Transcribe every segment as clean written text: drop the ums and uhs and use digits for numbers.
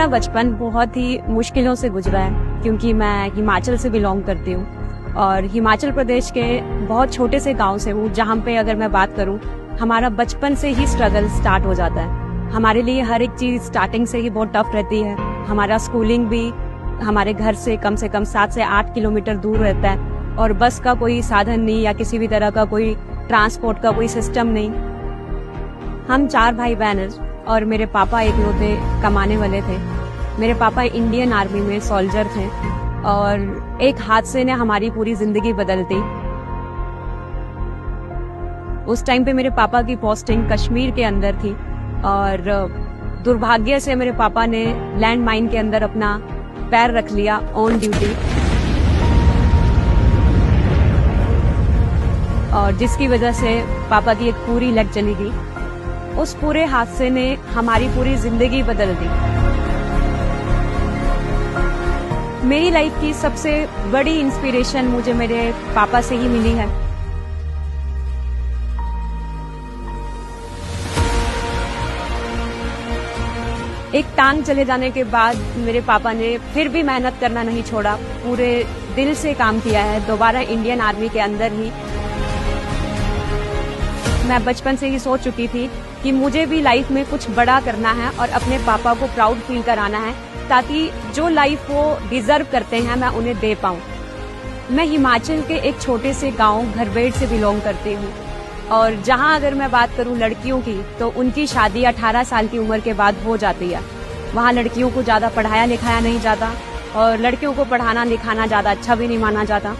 मेरा बचपन बहुत ही मुश्किलों से गुजरा है क्योंकि मैं हिमाचल से बिलोंग करती हूँ और हिमाचल प्रदेश के बहुत छोटे से गांव से हूँ, जहाँ पे अगर मैं बात करूँ हमारा बचपन से ही स्ट्रगल स्टार्ट हो जाता है। हमारे लिए हर एक चीज़ स्टार्टिंग से ही बहुत टफ रहती है। हमारा स्कूलिंग भी हमारे घर से कम 7 से 8 किलोमीटर दूर रहता है और बस का कोई साधन नहीं या किसी भी तरह का कोई ट्रांसपोर्ट का कोई सिस्टम नहीं। हम 4 भाई बहन हैं और मेरे पापा इकलौते कमाने वाले थे। मेरे पापा इंडियन आर्मी में सोल्जर थे और एक हादसे ने हमारी पूरी जिंदगी बदल दी। उस टाइम पे मेरे पापा की पोस्टिंग कश्मीर के अंदर थी और दुर्भाग्य से मेरे पापा ने लैंड माइन के अंदर अपना पैर रख लिया ऑन ड्यूटी, और जिसकी वजह से पापा की एक पूरी लेग चली गई। उस पूरे हादसे ने हमारी पूरी जिंदगी बदल दी। मेरी लाइफ की सबसे बड़ी इंस्पिरेशन मुझे मेरे पापा से ही मिली है। एक टांग चले जाने के बाद मेरे पापा ने फिर भी मेहनत करना नहीं छोड़ा, पूरे दिल से काम किया है। दोबारा इंडियन आर्मी के अंदर ही मैं बचपन से ही सोच चुकी थी कि मुझे भी लाइफ में कुछ बड़ा करना है और अपने पापा को प्राउड फील कराना है, ताकि जो लाइफ वो डिजर्व करते हैं मैं उन्हें दे पाऊं। मैं हिमाचल के एक छोटे से गांव घरबेड़ से बिलोंग करती हूं और जहां अगर मैं बात करूं लड़कियों की तो उनकी शादी 18 साल की उम्र के बाद हो जाती है। वहां लड़कियों को ज्यादा पढ़ाया लिखाया नहीं जाता और लड़कियों को पढ़ाना लिखाना ज्यादा अच्छा भी नहीं माना जाता।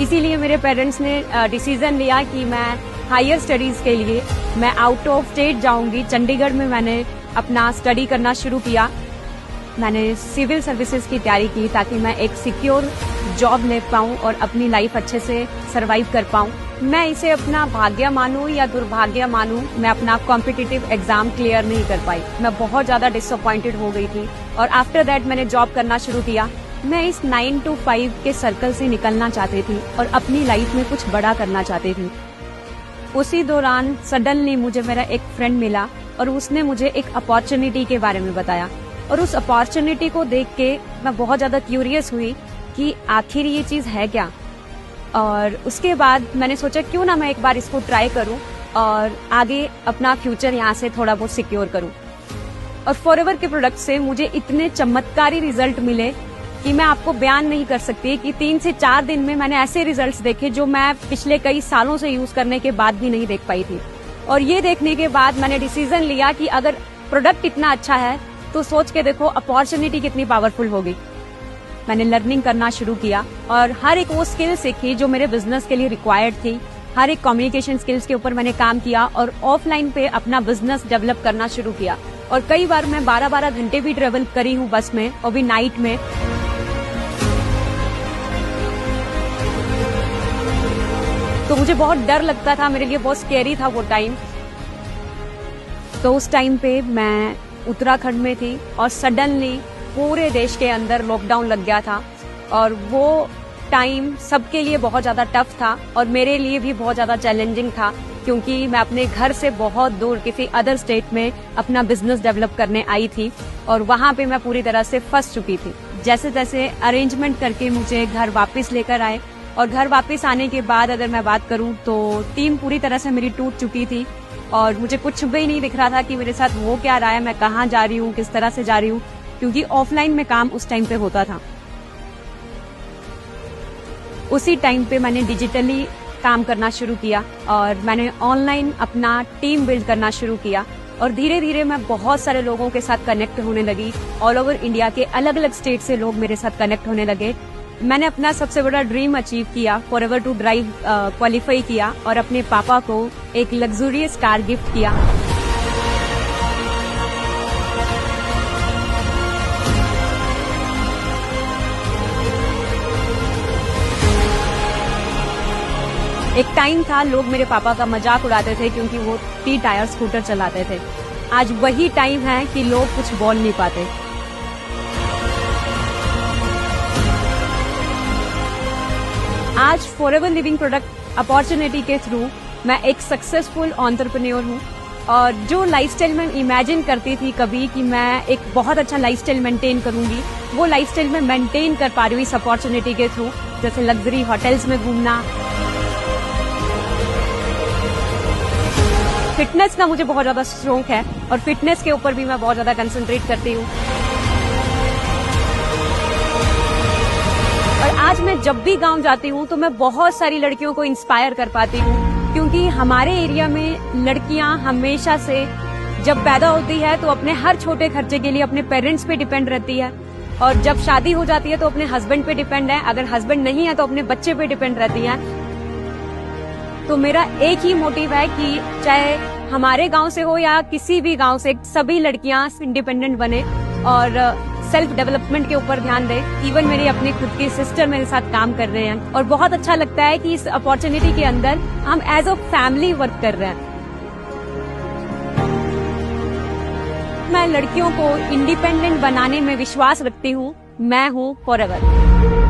इसीलिए मेरे पेरेंट्स ने डिसीजन लिया कि मैं हायर स्टडीज के लिए मैं आउट ऑफ स्टेट जाऊंगी। चंडीगढ़ में मैंने अपना स्टडी करना शुरू किया। मैंने सिविल सर्विसेज की तैयारी की ताकि मैं एक सिक्योर जॉब ले पाऊं और अपनी लाइफ अच्छे से सरवाइव कर पाऊं। मैं इसे अपना भाग्य मानूं या दुर्भाग्य मानूं, मैं अपना कॉम्पिटिटिव एग्जाम क्लियर नहीं कर पाई। मैं बहुत ज्यादा डिसअपॉइंटेड हो गई थी और आफ्टर दैट मैंने जॉब करना शुरू किया। मैं इस 9 to 5 के सर्कल से निकलना चाहती थी और अपनी लाइफ में कुछ बड़ा करना चाहती थी। उसी दौरान सडनली मुझे मेरा एक फ्रेंड मिला और उसने मुझे एक अपॉर्चुनिटी के बारे में बताया और उस अपॉर्चुनिटी को देख के मैं बहुत ज्यादा क्यूरियस हुई कि आखिर ये चीज है क्या। और उसके बाद मैंने सोचा क्यों ना मैं एक बार इसको ट्राई करूं और आगे अपना फ्यूचर यहाँ से थोड़ा बहुत सिक्योर करूं। और फॉरएवर के प्रोडक्ट से मुझे इतने चमत्कारी रिजल्ट मिले कि मैं आपको बयान नहीं कर सकती कि 3 से 4 दिन में मैंने ऐसे रिजल्ट्स देखे जो मैं पिछले कई सालों से यूज करने के बाद भी नहीं देख पाई थी। और ये देखने के बाद मैंने डिसीजन लिया कि अगर प्रोडक्ट इतना अच्छा है तो सोच के देखो अपॉर्चुनिटी कितनी पावरफुल होगी। मैंने लर्निंग करना शुरू किया और हर एक वो स्किल सीखी जो मेरे बिजनेस के लिए रिक्वायर्ड थी। हर एक कम्युनिकेशन स्किल्स के ऊपर मैंने काम किया और ऑफलाइन पे अपना बिजनेस डेवलप करना शुरू किया। और कई बार मैं 12-12 घंटे भी ट्रेवल करी हूँ बस में, और भी नाइट में। तो मुझे बहुत डर लगता था, मेरे लिए बहुत स्कैरी था वो टाइम। तो उस टाइम पे मैं उत्तराखंड में थी और सडनली पूरे देश के अंदर लॉकडाउन लग गया था और वो टाइम सबके लिए बहुत ज्यादा टफ था और मेरे लिए भी बहुत ज्यादा चैलेंजिंग था, क्योंकि मैं अपने घर से बहुत दूर किसी अदर स्टेट में अपना बिजनेस डेवलप करने आई थी और वहां पे मैं पूरी तरह से फंस चुकी थी। जैसे तैसे अरेंजमेंट करके मुझे घर वापस लेकर आए और घर वापस आने के बाद अगर मैं बात करूं तो टीम पूरी तरह से मेरी टूट चुकी थी और मुझे कुछ भी नहीं दिख रहा था कि मेरे साथ हो क्या रहा है, मैं कहाँ जा रही हूँ, किस तरह से जा रही हूँ, क्योंकि ऑफलाइन में काम उस टाइम पे होता था। उसी टाइम पे मैंने डिजिटली काम करना शुरू किया और मैंने ऑनलाइन अपना टीम बिल्ड करना शुरू किया और धीरे धीरे मैं बहुत सारे लोगों के साथ कनेक्ट होने लगी। ऑल ओवर इंडिया के अलग अलग स्टेट से लोग मेरे साथ कनेक्ट होने लगे। मैंने अपना सबसे बड़ा ड्रीम अचीव किया, फॉरएवर टू ड्राइव क्वालिफाई किया और अपने पापा को एक लग्जूरियस कार गिफ्ट किया। एक टाइम था लोग मेरे पापा का मजाक उड़ाते थे क्योंकि वो 3 टायर स्कूटर चलाते थे। आज वही टाइम है कि लोग कुछ बोल नहीं पाते। आज फॉरएवर लिविंग प्रोडक्ट अपॉर्चुनिटी के थ्रू मैं एक सक्सेसफुल एंटरप्रेन्योर हूँ और जो लाइफस्टाइल मैं इमेजिन करती थी कभी कि मैं एक बहुत अच्छा लाइफस्टाइल मेंटेन करूंगी, वो लाइफस्टाइल मैं मेंटेन कर पा रही हूँ इस अपॉर्चुनिटी के थ्रू। जैसे लग्जरी होटल्स में घूमना, फिटनेस का मुझे बहुत ज्यादा शौक है और फिटनेस के ऊपर भी मैं बहुत ज्यादा कंसंट्रेट करती हूँ। और आज मैं जब भी गांव जाती हूँ तो मैं बहुत सारी लड़कियों को इंस्पायर कर पाती हूँ, क्योंकि हमारे एरिया में लड़कियां हमेशा से जब पैदा होती है तो अपने हर छोटे खर्चे के लिए अपने पेरेंट्स पे डिपेंड रहती है, और जब शादी हो जाती है तो अपने हस्बैंड पे डिपेंड है, अगर हस्बैंड नहीं है तो अपने बच्चे पे डिपेंड रहती है। तो मेरा एक ही मोटिव है कि चाहे हमारे गांव से हो या किसी भी गांव से, सभी लड़कियां इंडिपेंडेंट बने और सेल्फ डेवलपमेंट के ऊपर ध्यान दें। इवन मेरी अपनी खुद की सिस्टर मेरे साथ काम कर रहे हैं और बहुत अच्छा लगता है कि इस अपॉर्चुनिटी के अंदर हम एज अ फैमिली वर्क कर रहे हैं। मैं लड़कियों को इंडिपेंडेंट बनाने में विश्वास रखती हूँ। मैं हूँ फॉरएवर।